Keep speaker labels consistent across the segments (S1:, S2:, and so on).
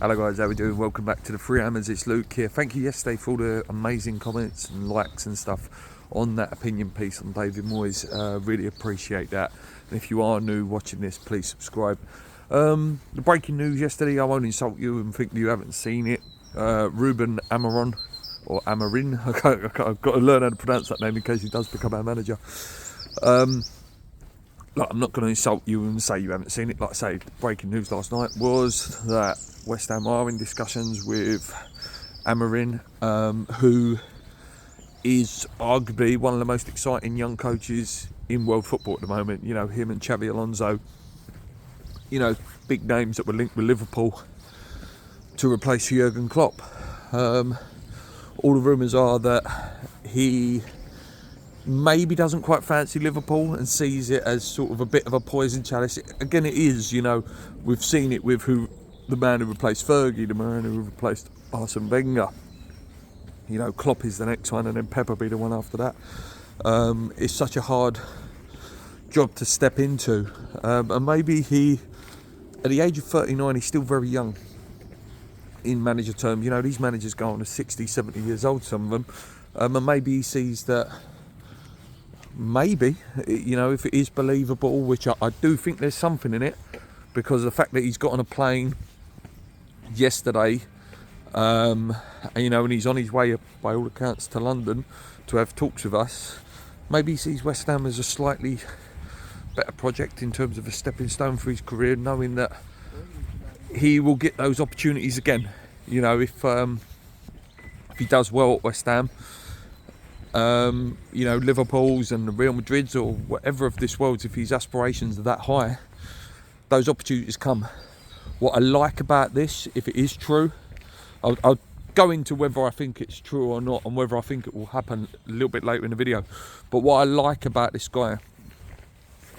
S1: Hello guys, how we doing? Welcome back to the Three Hammers. It's Luke here. Thank you yesterday for all the amazing comments and likes and stuff on that opinion piece on David Moyes. Really appreciate that. And if you are new watching this, please subscribe. The breaking news yesterday, I won't insult you and think you haven't seen it. Ruben Amorim, or Amorim, I've got to learn how to pronounce that name in case he does become our manager. Look, I'm not going to insult you and say you haven't seen it. Like I say, breaking news last night was that West Ham are in discussions with Amorim, who is arguably one of the most exciting young coaches in world football at the moment. You know, him and Xabi Alonso, you know, big names that were linked with Liverpool to replace Jurgen Klopp. All the rumours are that he maybe doesn't quite fancy Liverpool and sees it as sort of a bit of a poison chalice. Again, it is, you know, we've seen it with the man who replaced Fergie, the man who replaced Arsene Wenger. You know, Klopp is the next one, and then Pep will be the one after that. It's such a hard job to step into, and maybe he, at the age of 39, he's still very young in manager terms. You know, these managers go on to 60, 70 years old, some of them, and maybe he sees that. Maybe, you know, if it is believable, which I do think there's something in it, because of the fact that he's got on a plane yesterday, you know, and he's on his way, by all accounts, to London to have talks with us. Maybe he sees West Ham as a slightly better project in terms of a stepping stone for his career, knowing that he will get those opportunities again. You know, if he does well at West Ham, you know, Liverpool's and the Real Madrid's or whatever of this world, if his aspirations are that high, those opportunities come. What I like about this, if it is true, I'll go into whether I think it's true or not, and whether I think it will happen a little bit later in the video. But what I like about this guy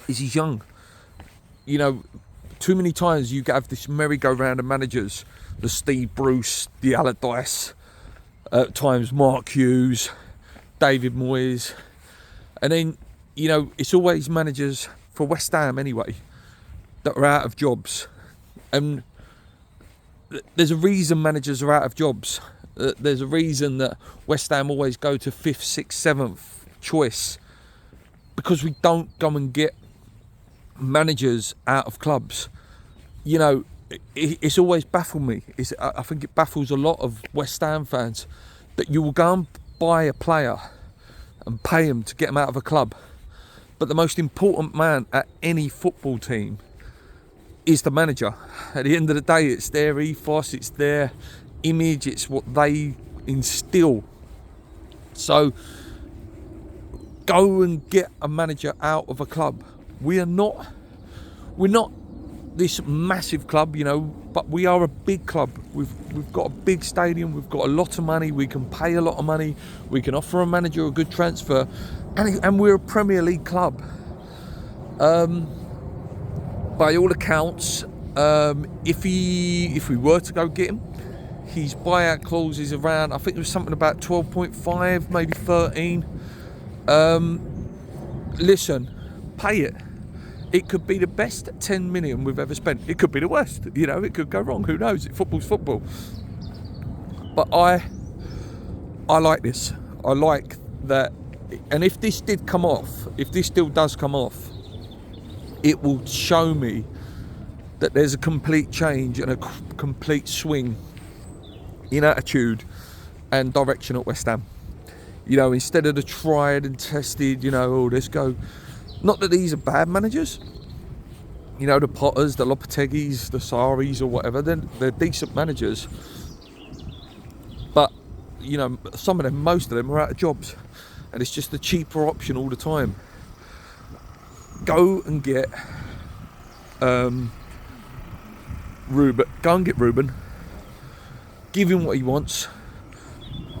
S1: is he's young. You know, too many times you have this merry-go-round of managers, the Steve Bruce, the Allardyce, at times Mark Hughes, David Moyes, and then, you know, it's always managers, for West Ham anyway, that are out of jobs. And there's a reason managers are out of jobs. There's a reason that West Ham always go to 5th, 6th, 7th choice, because we don't go and get managers out of clubs. You know, it's always baffled me. I think it baffles a lot of West Ham fans that you will go and buy a player and pay him to get him out of a club, but the most important man at any football team is the manager. At the end of the day, it's their ethos, it's their image, it's what they instill. So go and get a manager out of a club. We're not this massive club, you know, but we are a big club. We've got a big stadium, we've got a lot of money, we can pay a lot of money, we can offer a manager a good transfer, and we're a Premier League club. By all accounts, if we were to go get him, his buyout clause is around, I think it was something about 12.5, maybe 13. Listen, pay it. It could be the best 10 million we've ever spent. It could be the worst. You know, it could go wrong. Who knows? Football's football. But I like this. I like that. And if this did come off, if this deal does come off, it will show me that there's a complete change and a complete swing in attitude and direction at West Ham. You know, instead of the tried and tested, you know, oh, let's go. Not that these are bad managers. You know, the Potters, the Lopetegis, the Saris or whatever, they're decent managers. But, you know, some of them, most of them are out of jobs. And it's just the cheaper option all the time. Go and get Ruben. Go and get Ruben. Give him what he wants.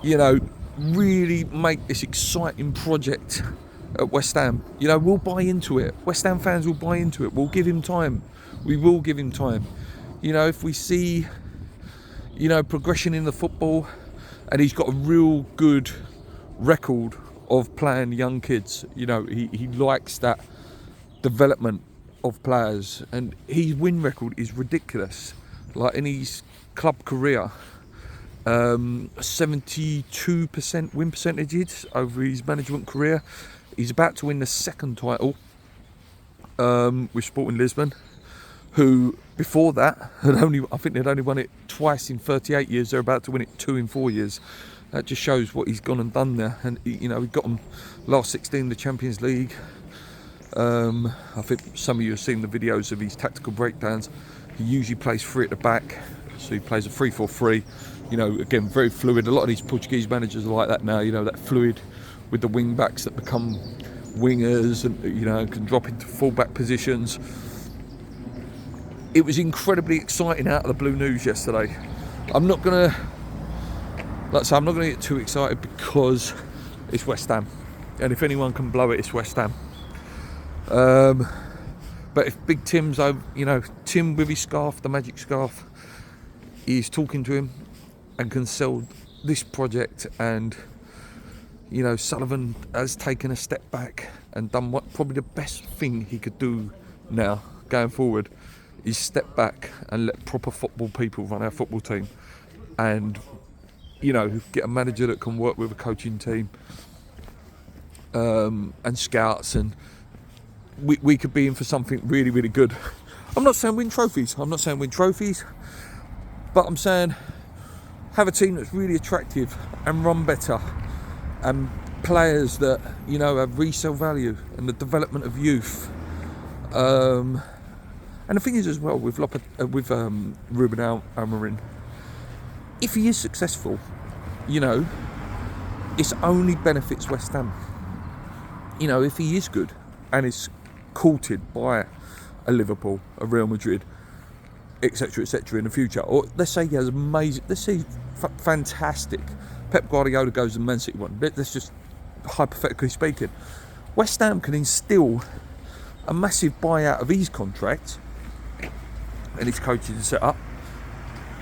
S1: You know, really make this exciting project at West Ham. You know, we'll buy into it. West Ham fans will buy into it. We'll give him time. We will give him time. You know, if we see, you know, progression in the football, and he's got a real good record of playing young kids. You know, he likes that development of players, and his win record is ridiculous. Like, and he's club career, 72% win percentages over his management career. He's about to win the second title with Sporting Lisbon, who before that I think they'd only won it twice in 38 years. They're about to win it 2 in 4 years. That just shows what he's gone and done there. And he got them last 16 in the Champions League. I think some of you have seen the videos of his tactical breakdowns. He usually plays 3 at the back, so he plays a 3-4-3. Again, very fluid. A lot of these Portuguese managers are like that now. That fluid with the wing backs that become wingers and can drop into full-back positions. It was incredibly exciting out of the blue news yesterday. I'm not gonna get too excited because it's West Ham, and if anyone can blow it, it's West Ham. But if Big Tim's over, Tim with his scarf, the magic scarf, is talking to him and can sell this project, and Sullivan has taken a step back and done what probably the best thing he could do now going forward is step back and let proper football people run our football team, and get a manager that can work with a coaching team and scouts, and we could be in for something really, really good. I'm not saying win trophies, but I'm saying have a team that's really attractive and run better, and players that have resale value and the development of youth. And the thing is as well with Ruben Amorim, if he is successful, it's only benefits West Ham. If he is good and is courted by a Liverpool, a Real Madrid, etc., in the future, or let's say he has fantastic. Pep Guardiola goes and Man City one. Let's just hypothetically speaking, West Ham can instill a massive buyout of his contract and his coaching setup,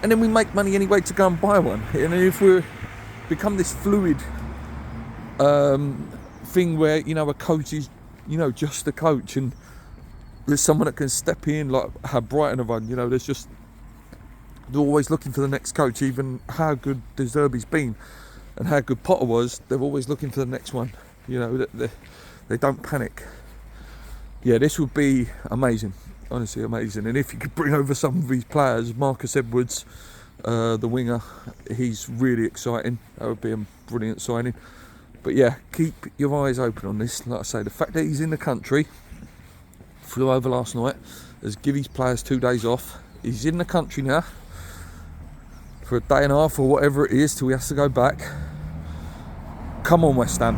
S1: and then we make money anyway to go and buy one. And if we become this fluid thing where a coach is just a coach, and there's someone that can step in, like how Brighton have run. They're always looking for the next coach, even how good De Zerbi's been and how good Potter was. They're always looking for the next one. They don't panic. Yeah, this would be amazing, honestly amazing. And if you could bring over some of these players, Marcus Edwards, the winger, he's really exciting. That would be a brilliant signing. But yeah, keep your eyes open on this. Like I say, the fact that he's in the country, flew over last night, has given his players 2 days off. He's in the country now for a day and a half or whatever it is till he has to go back. Come on, West Ham,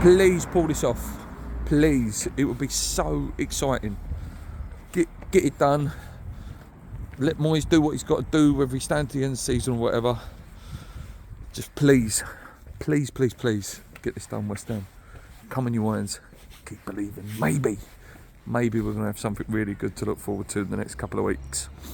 S1: please pull this off. Please, it would be so exciting. Get it done. Let Moyes do what he's got to do, whether he stands to the end of the season or whatever. Just please get this done, West Ham. Come on, you Irons. Keep believing. Maybe we're going to have something really good to look forward to in the next couple of weeks.